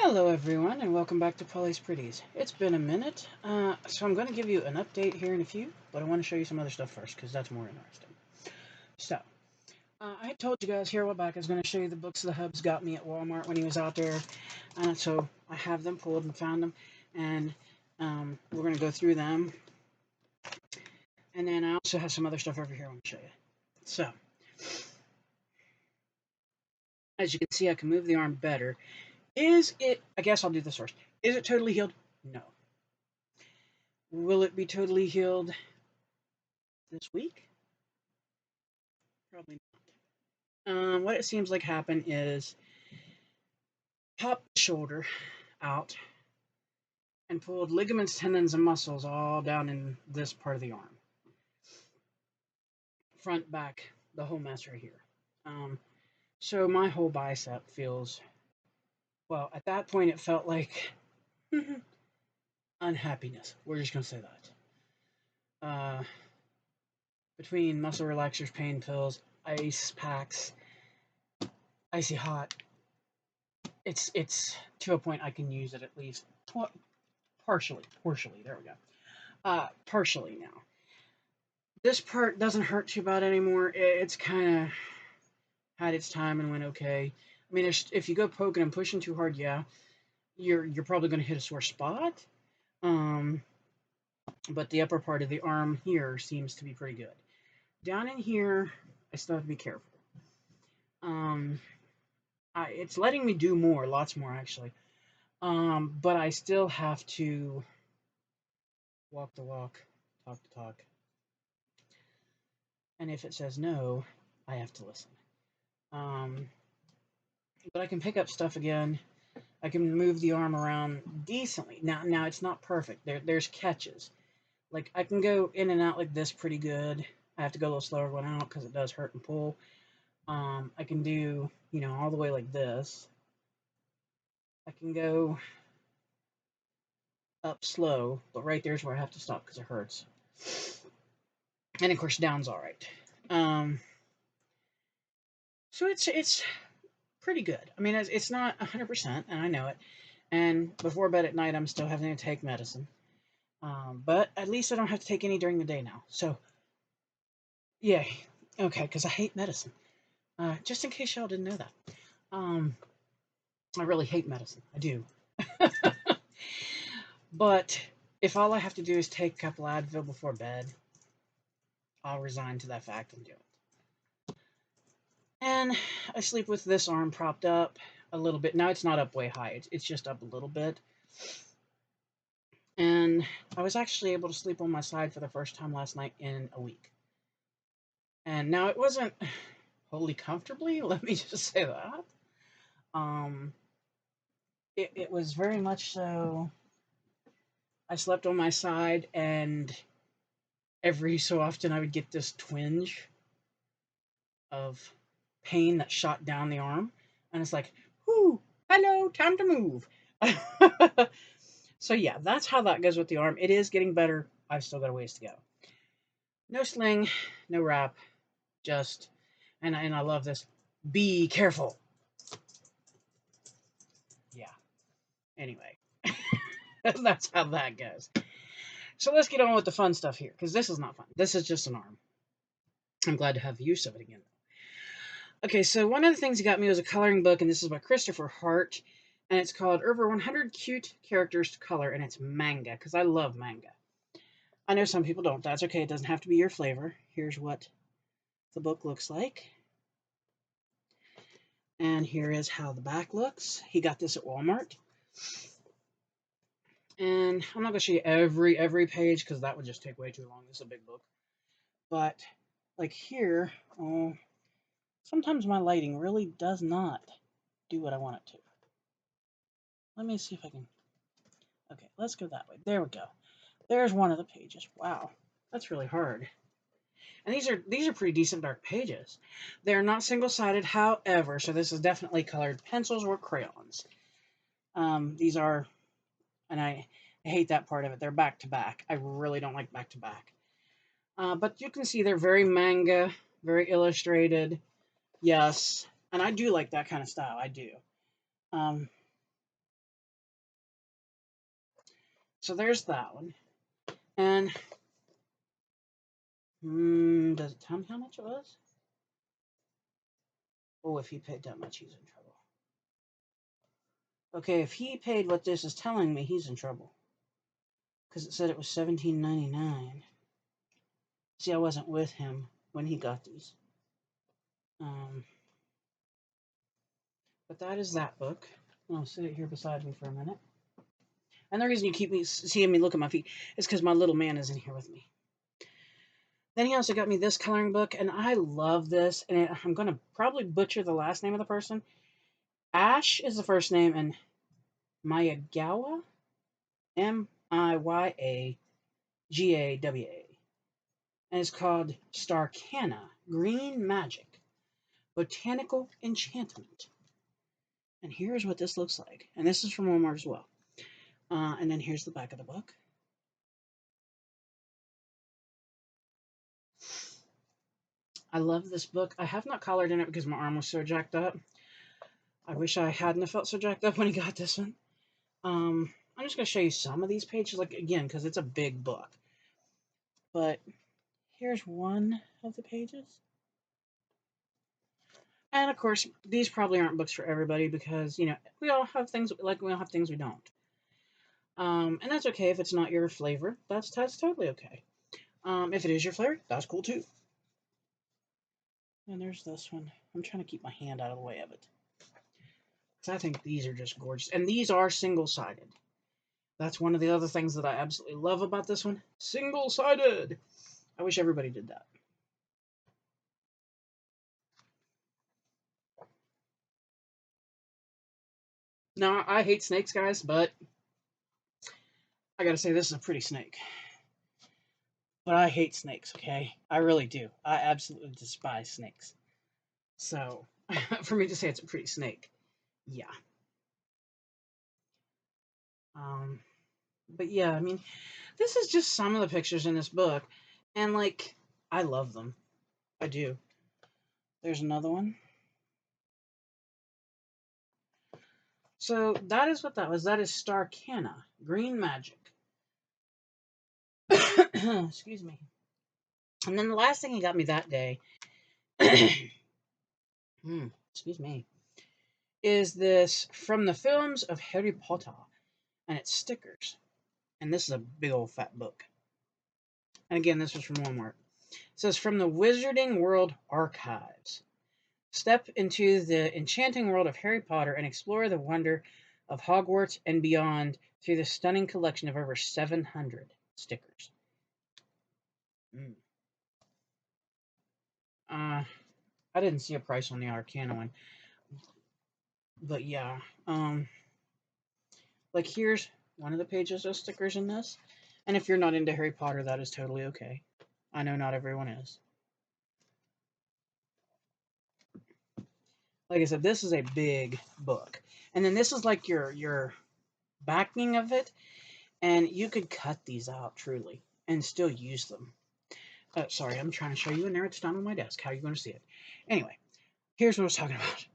Hello everyone and welcome back to Polly's Pretties. It's been a minute, so I'm going to give you an update here in a few, but I want to show you some other stuff first because that's more interesting. So, I told you guys here a while back I was going to show you the books the Hubs got me at Walmart when he was out there, so I have them pulled and found them, and we're going to go through them, and then I also have some other stuff over here I want to show you. So, as you can see I can move the arm better. I guess I'll do this first. Is it totally healed? No. Will it be totally healed this week? Probably not. What it seems like happened is popped the shoulder out and pulled ligaments, tendons, and muscles all down in this part of the arm. Front, back, the whole mess right here. So my whole bicep feels, well, at that point it felt like unhappiness. We're just going to say that. Between muscle relaxers, pain pills, ice packs, icy hot, it's to a point I can use it at least partially. There we go. Partially now. This part doesn't hurt too bad anymore. It's kind of had its time and went okay. I mean, if you go poking and pushing too hard, yeah, you're probably going to hit a sore spot. But the upper part of the arm here seems to be pretty good. Down in here, I still have to be careful. It's letting me do more, lots more actually. But I still have to walk the walk, talk the talk. And if it says no, I have to listen. But I can pick up stuff again. I can move the arm around decently. Now it's not perfect. There's catches. Like I can go in and out like this pretty good. I have to go a little slower going out because it does hurt and pull. I can do, all the way like this. I can go up slow, but right there's where I have to stop because it hurts. And of course, down's all right. So it's pretty good. I mean, it's not 100%, and I know it. And before bed at night, I'm still having to take medicine. But at least I don't have to take any during the day now. So, yay. Okay, because I hate medicine. Just in case y'all didn't know that. I really hate medicine. I do. But if all I have to do is take a couple Advil before bed, I'll resign to that fact and do it. And I sleep with this arm propped up a little bit. Now it's not up way high. It's just up a little bit. And I was actually able to sleep on my side for the first time last night in a week. And now it wasn't wholly comfortably, let me just say that. It was very much so. I slept on my side, and every so often I would get this twinge of pain that shot down the arm. And it's like, whoo, hello, time to move. So yeah, that's how that goes with the arm. It is getting better. I've still got a ways to go. No sling, no wrap, just, and I love this, be careful. Yeah. Anyway, that's how that goes. So let's get on with the fun stuff here, because this is not fun. This is just an arm. I'm glad to have use of it again. Okay, so one of the things he got me was a coloring book, and this is by Christopher Hart, and it's called Over 100 Cute Characters to Color, and it's manga, because I love manga. I know some people don't. That's okay. It doesn't have to be your flavor. Here's what the book looks like. And here is how the back looks. He got this at Walmart. And I'm not going to show you every page because that would just take way too long. This is a big book. But like here, sometimes my lighting really does not do what I want it to. Let me see if I can. Okay, let's go that way. There we go. There's one of the pages. Wow, that's really hard. And these are pretty decent dark pages. They're not single-sided, however, so this is definitely colored pencils or crayons. These are, and I hate that part of it. They're back to back. I really don't like back to back. But you can see they're very manga, very illustrated. Yes, and I do like that kind of style. I do. So there's that one. And does it tell me how much it was? Oh, if he paid that much, he's in trouble. Okay, if he paid what this is telling me, he's in trouble. Because it said it was $17.99. See, I wasn't with him when he got these. But that is that book. I'll sit it here beside me for a minute. And the reason you keep seeing me look at my feet is because my little man is in here with me. Then he also got me this coloring book, and I love this. And I'm going to probably butcher the last name of the person. Ash is the first name, and Miyagawa, Miyagawa, and it's called Starcana Green Magic Botanical Enchantment. And here's what this looks like. And this is from Walmart as well. And then here's the back of the book. I love this book. I have not colored in it because my arm was so jacked up. I wish I hadn't have felt so jacked up when he got this one. I'm just going to show you some of these pages, like again, because it's a big book. But here's one of the pages. And of course, these probably aren't books for everybody because, you know, we all have things we don't. And that's okay if it's not your flavor. That's totally okay. If it is your flavor, that's cool too. And there's this one. I'm trying to keep my hand out of the way of it. Because I think these are just gorgeous. And these are single-sided. That's one of the other things that I absolutely love about this one. Single-sided! I wish everybody did that. Now, I hate snakes, guys, but I gotta say, this is a pretty snake. But I hate snakes, okay? I really do. I absolutely despise snakes. So, for me to say it's a pretty snake, yeah. But yeah, I mean, this is just some of the pictures in this book. And, like, I love them. I do. There's another one. So, that is what that was. That is Starcana. Green Magic. Excuse me. And then the last thing he got me that day, excuse me, is this From the Films of Harry Potter. And it's stickers. And this is a big old fat book. And again, this was from Walmart. It says, From the Wizarding World Archives. Step into the enchanting world of Harry Potter and explore the wonder of Hogwarts and beyond through the stunning collection of over 700 stickers. I didn't see a price on the Arcana one. But yeah. Like here's one of the pages of stickers in this. And if you're not into Harry Potter, that is totally okay. I know not everyone is. Like I said, this is a big book. And then this is like your backing of it. And you could cut these out, truly, and still use them. Sorry, I'm trying to show you, and there it's down on my desk. How are you going to see it? Anyway, here's what I was talking about.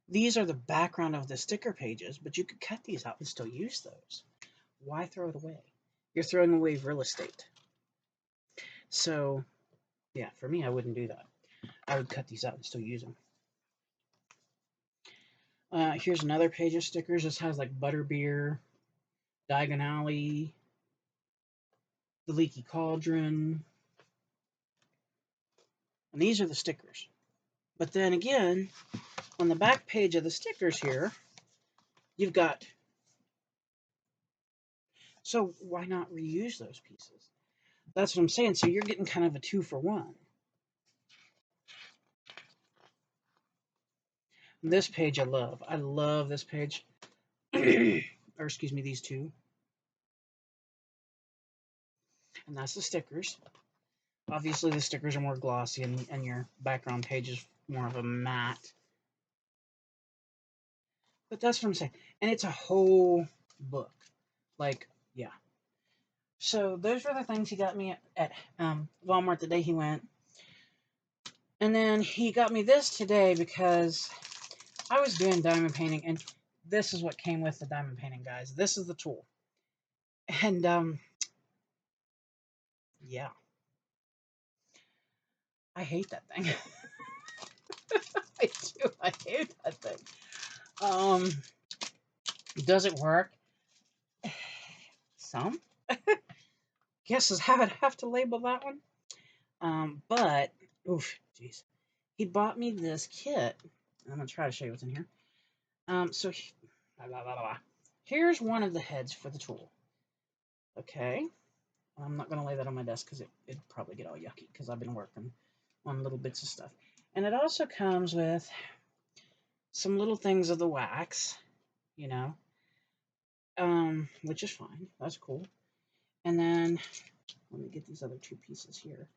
These are the background of the sticker pages, but you could cut these out and still use those. Why throw it away? You're throwing away real estate. So, yeah, for me, I wouldn't do that. I would cut these out and still use them. Here's another page of stickers. This has like Butterbeer, Diagon Alley, The Leaky Cauldron. And these are the stickers. But then again, on the back page of the stickers here, you've got... So why not reuse those pieces? That's what I'm saying. So you're getting kind of a 2-for-1. This page I love. I love this page. Or excuse me, these two. And that's the stickers. Obviously, the stickers are more glossy, and your background page is more of a matte. But that's what I'm saying. And it's a whole book. Like, yeah. So those were the things he got me at Walmart the day he went. And then he got me this today because I was doing diamond painting, and this is what came with the diamond painting, guys. This is the tool. And yeah, I hate that thing. I do. I hate that thing. Um, does it work? Some. Guess is how I'd have to label that one. But oof, jeez. He bought me this kit. I'm gonna try to show you what's in here. So blah, blah, blah, blah. Here's one of the heads for the tool. Okay. I'm not gonna lay that on my desk because it'd probably get all yucky because I've been working on little bits of stuff. And it also comes with some little things of the wax, you know, which is fine. That's cool. And then let me get these other two pieces here.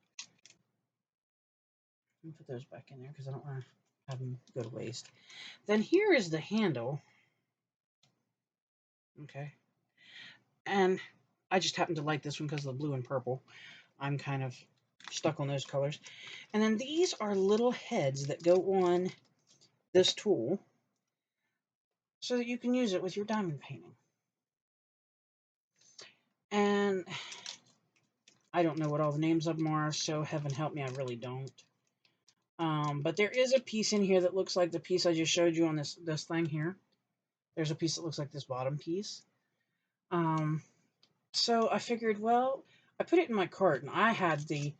Let me put those back in there because I don't want to have them go to waste. Then here is the handle. Okay. And I just happen to like this one because of the blue and purple. I'm kind of stuck on those colors. And then these are little heads that go on this tool so that you can use it with your diamond painting. And I don't know what all the names of them are, so heaven help me, I really don't. But there is a piece in here that looks like the piece I just showed you on this thing here. There's a piece that looks like this bottom piece. So I figured, well, I put it in my cart, and I had the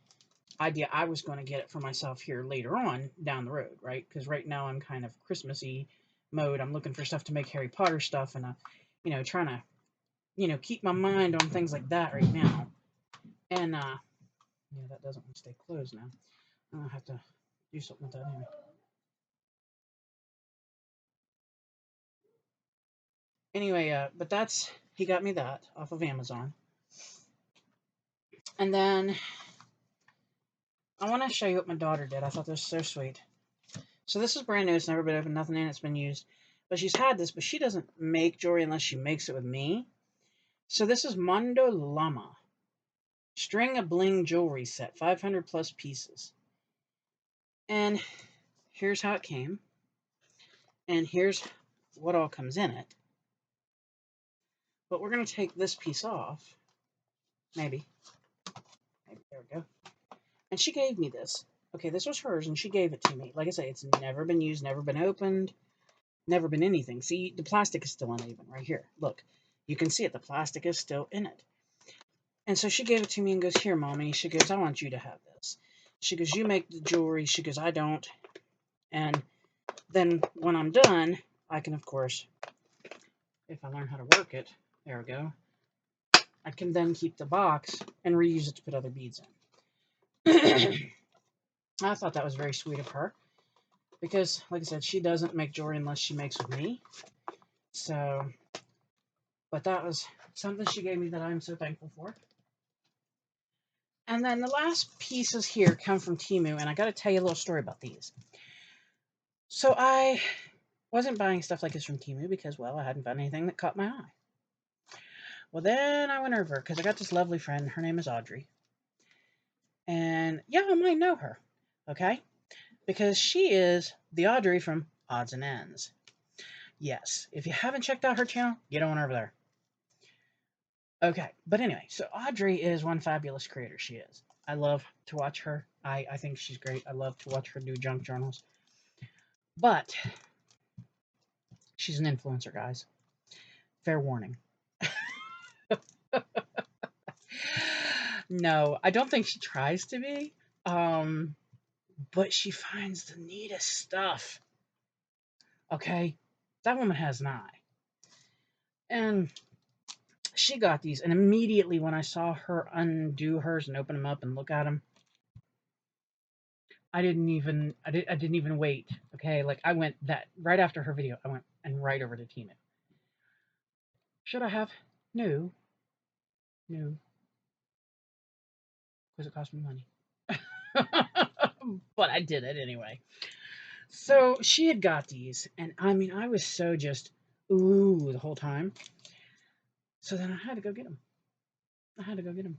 idea I was going to get it for myself here later on down the road, right? Because right now I'm kind of Christmassy mode. I'm looking for stuff to make Harry Potter stuff, and trying to keep my mind on things like that right now. And yeah, that doesn't want to stay closed now. I'll have to do something with that anyway. Anyway, but he got me that off of Amazon. And then I want to show you what my daughter did. I thought this was so sweet. So this is brand new. It's never been opened. Nothing in it's been used. But she's had this, but she doesn't make jewelry unless she makes it with me. So this is Mondo Llama. String of Bling Jewelry Set. 500 plus pieces. And here's how it came. And here's what all comes in it. But we're going to take this piece off. Maybe. There we go. And she gave me this. Okay, this was hers, and she gave it to me. Like I say, it's never been used, never been opened, never been anything. See, the plastic is still uneven right here. Look, you can see it. The plastic is still in it. And so she gave it to me and goes, here, Mommy. She goes, I want you to have this. She goes, you make the jewelry. She goes, I don't. And then when I'm done, I can, of course, if I learn how to work it, there we go, I can then keep the box and reuse it to put other beads in. I thought that was very sweet of her because, like I said, she doesn't make jewelry unless she makes with me. So, but that was something she gave me that I'm so thankful for. And then the last pieces here come from Temu, and I got to tell you a little story about these. So I wasn't buying stuff like this from Temu because, well, I hadn't found anything that caught my eye. Well, then I went over because I got this lovely friend. Her name is Audrey. And yeah, I might know her, okay? Because she is the Audrey from Odds and Ends. Yes, if you haven't checked out her channel, get on over there. Okay, but anyway, so Audrey is one fabulous creator. She is. I love to watch her. I think she's great. I love to watch her do junk journals. But she's an influencer, guys. Fair warning. No, I don't think she tries to be. But she finds the neatest stuff. Okay? That woman has an eye. And she got these, and immediately when I saw her undo hers and open them up and look at them, I didn't even wait. Okay, like I went that right after her video, I went and right over to Temu. Should I have? No, no, because it cost me money. But I did it anyway. So she had got these, and I mean, I was so just ooh the whole time. So then I had to go get them. I had to go get them.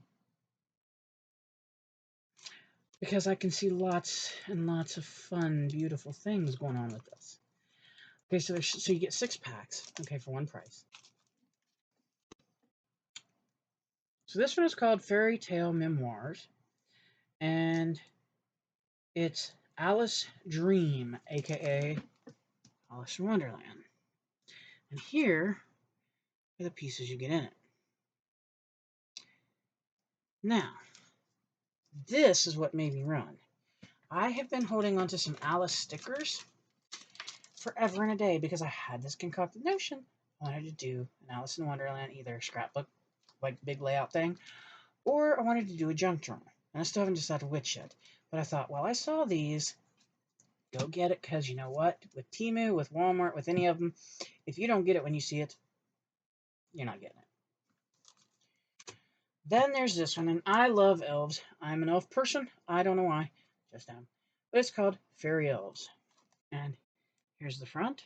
Because I can see lots and lots of fun, beautiful things going on with this. Okay, so you get 6 packs, okay, for one price. So this one is called Fairy Tale Memoirs, and it's Alice Dream, aka Alice in Wonderland. And here are the pieces you get in it. Now, this is what made me run. I have been holding on to some Alice stickers forever and a day because I had this concocted notion. I wanted to do an Alice in Wonderland, either a scrapbook, like big layout thing, or I wanted to do a junk journal. And I still haven't decided which yet. But I thought, well, I saw these. Go get it, because you know what? With Temu, with Walmart, with any of them, if you don't get it when you see it, you're not getting it. Then there's this one, and I love elves. I'm an elf person. I don't know why. Just am. But it's called Fairy Elves. And here's the front.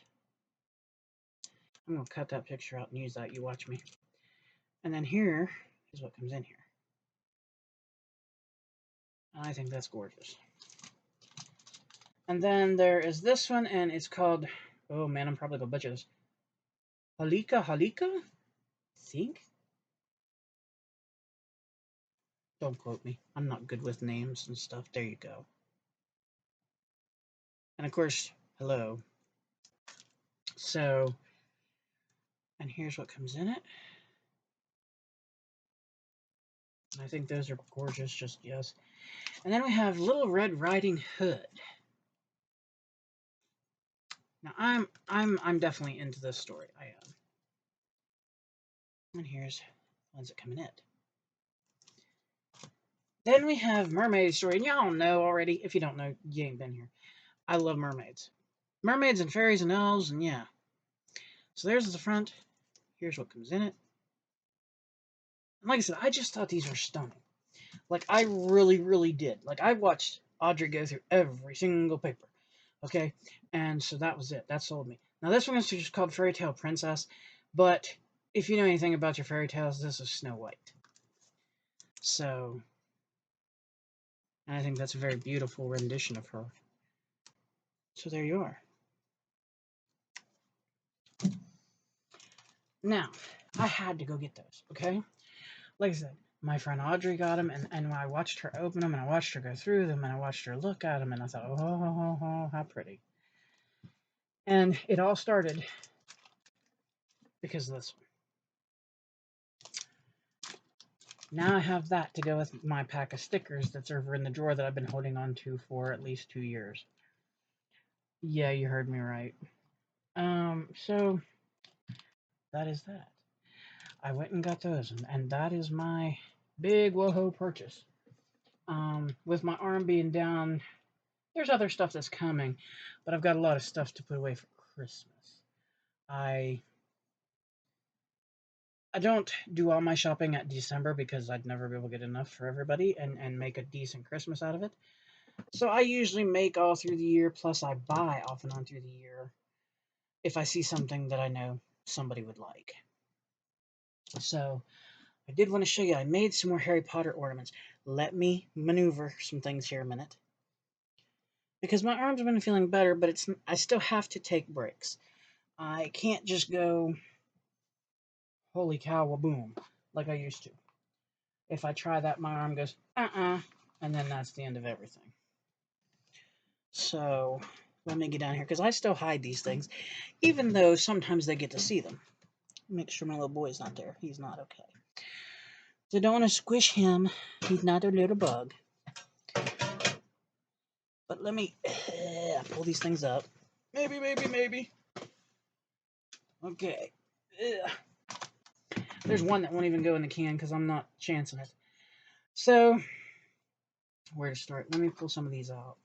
I'm going to cut that picture out and use that. You watch me. And then here is what comes in here. I think that's gorgeous. And then there is this one, and it's called, oh man, I'm probably going to butcher this. Halika Halika? I think? Don't quote me. I'm not good with names and stuff. There you go. And of course, hello. So, and here's what comes in it. And I think those are gorgeous, just yes. And then we have Little Red Riding Hood. Now I'm definitely into this story. I am. And here's the ones that come in it. Then we have Mermaid Story, and y'all know already. If you don't know, you ain't been here. I love mermaids. Mermaids and fairies and elves, and yeah. So there's the front. Here's what comes in it. And like I said, I just thought these were stunning. Like, I really, really did. Like, I watched Audrey go through every single paper. Okay? And so that was it. That sold me. Now, this one is just called Fairy Tale Princess. But if you know anything about your fairy tales, this is Snow White. So, I think that's a very beautiful rendition of her. So there you are. Now, I had to go get those, okay? Like I said, my friend Audrey got them, and I watched her open them, and I watched her go through them, and I watched her look at them, and I thought, oh, how pretty. And it all started because of this one. Now I have that to go with my pack of stickers that's over in the drawer that I've been holding on to for at least 2 years. Yeah, you heard me right. So that is that. I went and got those, and that is my big whoa-ho purchase. With my arm being down, there's other stuff that's coming, but I've got a lot of stuff to put away for Christmas. I don't do all my shopping at December because I'd never be able to get enough for everybody and make a decent Christmas out of it. So I usually make all through the year, plus I buy off and on through the year if I see something that I know somebody would like. So I did want to show you, I made some more Harry Potter ornaments. Let me maneuver some things here a minute. Because my arms have been feeling better, but I still have to take breaks. I can't just go, holy cow, waboom, like I used to. If I try that, my arm goes, and then that's the end of everything. So, let me get down here, because I still hide these things, even though sometimes they get to see them. Make sure my little boy's not there. He's not okay. So don't want to squish him. He's not a little bug. But let me pull these things up. Maybe. Okay. There's one that won't even go in the can because I'm not chancing it. So, where to start? Let me pull some of these out.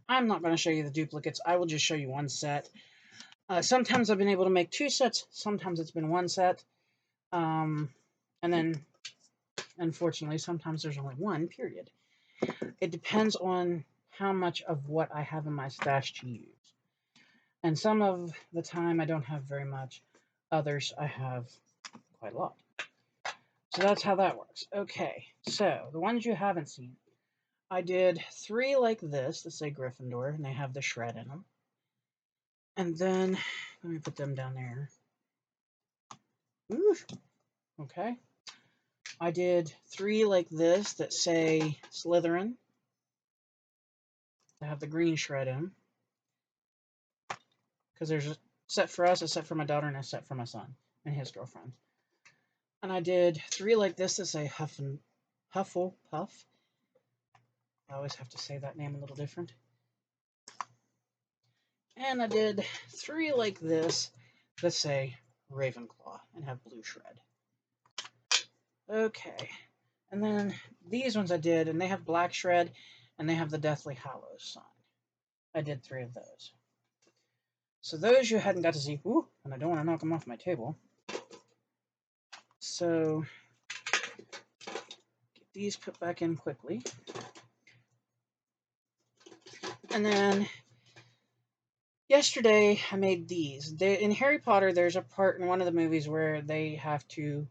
I'm not going to show you the duplicates. I will just show you one set. Sometimes I've been able to make 2 sets. Sometimes it's been 1 set. And then, unfortunately, sometimes there's only 1, period. It depends on how much of what I have in my stash to use. And some of the time I don't have very much. Others I have quite a lot. So that's how that works. Okay, so the ones you haven't seen. I did 3 like this that say Gryffindor, and they have the shred in them. And then, let me put them down there. Ooh, okay. I did 3 like this that say Slytherin, that have the green shred in, because there's a set for us, a set for my daughter, and a set for my son and his girlfriend. And I did 3 like this that say Hufflepuff. I always have to say that name a little different. And I did 3 like this that say Ravenclaw and have blue shred. Okay. And then these ones I did, and they have black shred, and they have the Deathly Hallows sign. I did 3 of those. So those you hadn't got to see. Ooh, and I don't want to knock them off my table. So get these put back in quickly. And then yesterday I made these. In Harry Potter, there's a part in one of the movies where they have to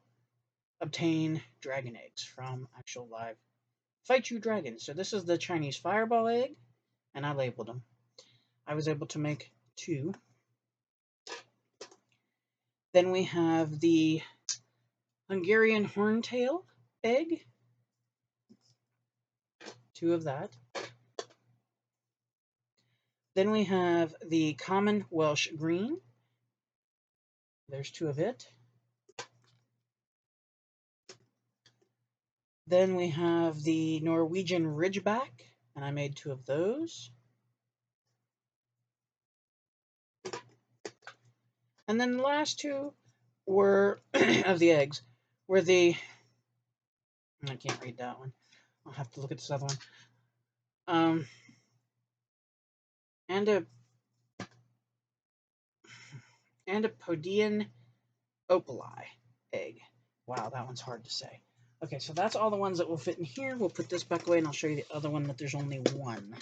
obtain dragon eggs from actual live fight you dragons. So this is the Chinese fireball egg, and I labeled them. I was able to make 2. Then we have the Hungarian horntail egg, 2 of that. Then we have the common Welsh green. There's 2 of it. Then we have the Norwegian ridgeback, and I made 2 of those. And then the last 2 were of the eggs were the, I can't read that one. I'll have to look at this other one. Antipodean opali egg. Wow, that one's hard to say. Okay, so that's all the ones that will fit in here. We'll put this back away, and I'll show you the other one that there's only 1.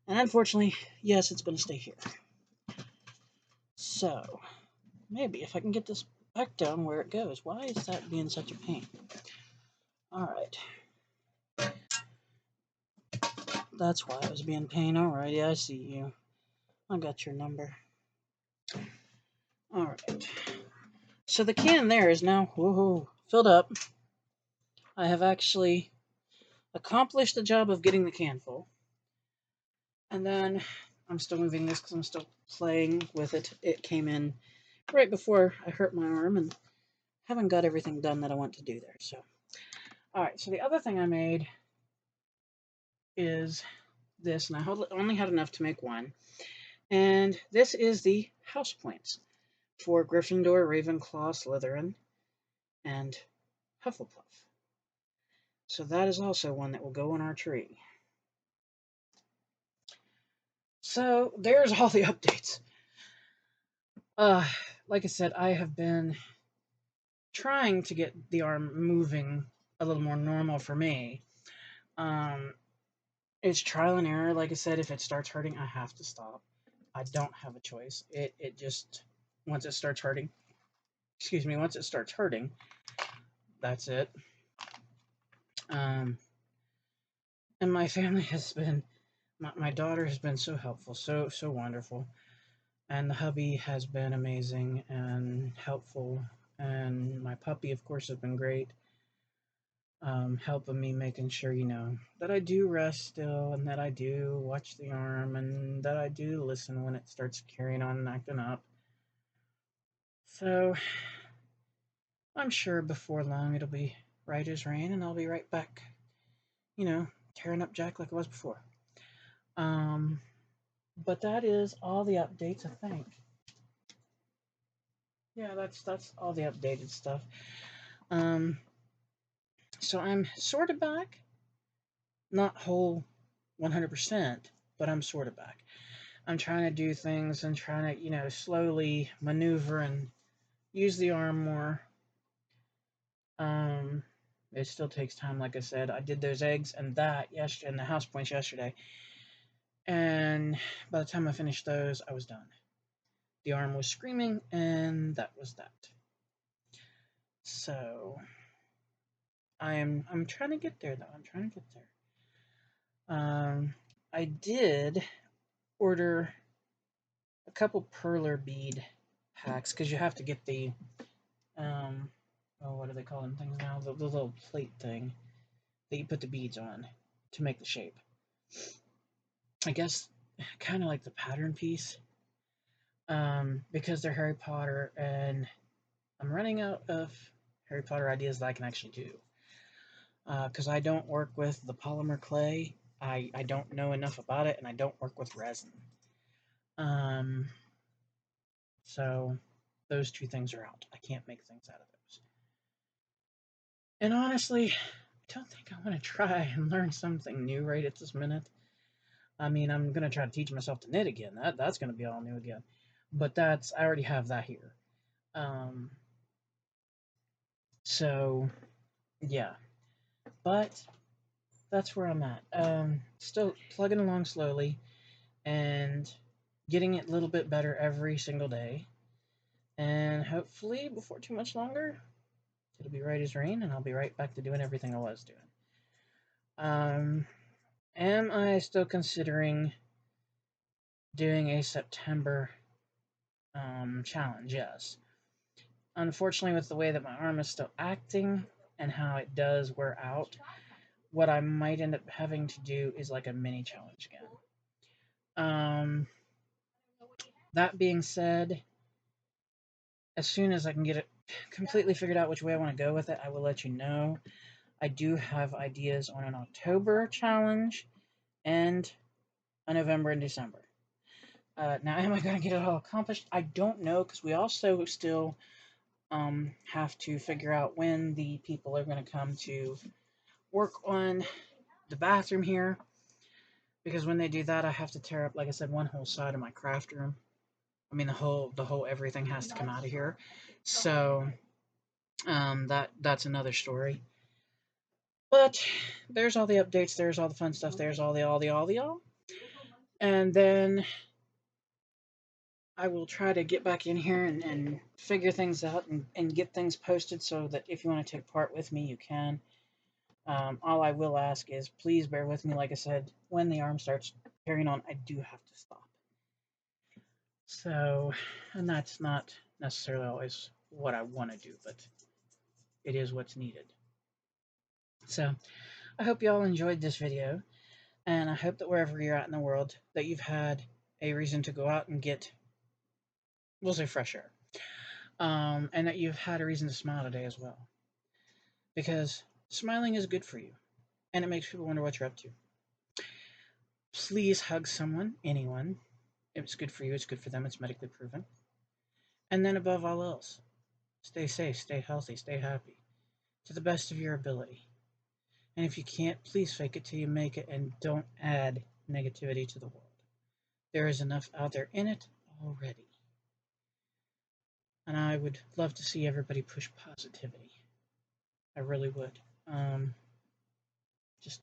And unfortunately, yes, it's going to stay here. So, maybe if I can get this back down where it goes. Why is that being such a pain? Alright. That's why I was being a pain. Alrighty, I see you. I got your number. Alright. So the can there is now filled up. I have actually accomplished the job of getting the can full. And then I'm still moving this because I'm still playing with it. It came in right before I hurt my arm and haven't got everything done that I want to do there. So, alright, so the other thing I made is this, and I only had enough to make 1. And this is the house points for Gryffindor, Ravenclaw, Slytherin, and Hufflepuff. So that is also one that will go on our tree. So there's all the updates. Like I said, I have been trying to get the arm moving a little more normal for me. It's trial and error. Like I said, if it starts hurting, I have to stop. I don't have a choice. It just, once it starts hurting, once it starts hurting, that's it. And my family has been, my daughter has been so helpful, so wonderful. And the hubby has been amazing and helpful. And my puppy, of course, has been great. Helping me, making sure, that I do rest still, and that I do watch the arm, and that I do listen when it starts carrying on and acting up. So, I'm sure before long it'll be right as rain, and I'll be right back, tearing up Jack like I was before. But that is all the updates, I think. Yeah, that's all the updated stuff. So I'm sort of back. Not whole 100%, but I'm sort of back. I'm trying to do things and trying to, slowly maneuver and use the arm more. It still takes time, like I said. I did those eggs and that yesterday, and the house points yesterday. And by the time I finished those, I was done. The arm was screaming, and that was that. So, I'm trying to get there, though. I'm trying to get there. I did order a couple perler bead packs, because you have to get the oh, what do they call them things now? The little plate thing that you put the beads on to make the shape. I guess kind of like the pattern piece. Because they're Harry Potter, and I'm running out of Harry Potter ideas that I can actually do. Because I don't work with the polymer clay, I don't know enough about it, and I don't work with resin. Um, so those two things are out. I can't make things out of those. And honestly, I don't think I want to try and learn something new right at this minute. I mean, I'm gonna try to teach myself to knit again. That's gonna be all new again. But that's I already have that here. Um, so yeah, but that's where I'm at. Still plugging along slowly and getting it a little bit better every single day. And hopefully, before too much longer, it'll be right as rain, and I'll be right back to doing everything I was doing. Am I still considering doing a September challenge? Yes. Unfortunately, with the way that my arm is still acting and how it does wear out, what I might end up having to do is like a mini challenge again. That being said, as soon as I can get it completely figured out which way I want to go with it, I will let you know. I do have ideas on an October challenge and a November and December. Now, am I going to get it all accomplished? I don't know, because we also still have to figure out when the people are going to come to work on the bathroom here. Because when they do that, I have to tear up, like I said, one whole side of my craft room. I mean, the whole everything has to come out of here. So that's another story. But there's all the updates. There's all the fun stuff. There's all the all. And then I will try to get back in here and figure things out and get things posted so that if you want to take part with me, you can. All I will ask is please bear with me. Like I said, when the arm starts carrying on, I do have to stop. So, and that's not necessarily always what I want to do, but it is what's needed. So, I hope you all enjoyed this video, and I hope that wherever you're at in the world, that you've had a reason to go out and get, we'll say, fresh air. And that you've had a reason to smile today as well. Because smiling is good for you, and it makes people wonder what you're up to. Please hug someone, anyone. If it's good for you, it's good for them, it's medically proven. And then above all else, stay safe, stay healthy, stay happy, to the best of your ability. And if you can't, please fake it till you make it, and don't add negativity to the world. There is enough out there in it already. And I would love to see everybody push positivity. I really would.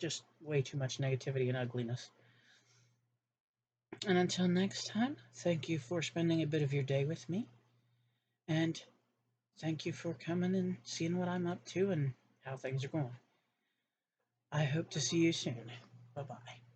Just way too much negativity and ugliness. And until next time, thank you for spending a bit of your day with me. And thank you for coming and seeing what I'm up to and how things are going. I hope to see you soon. Bye-bye.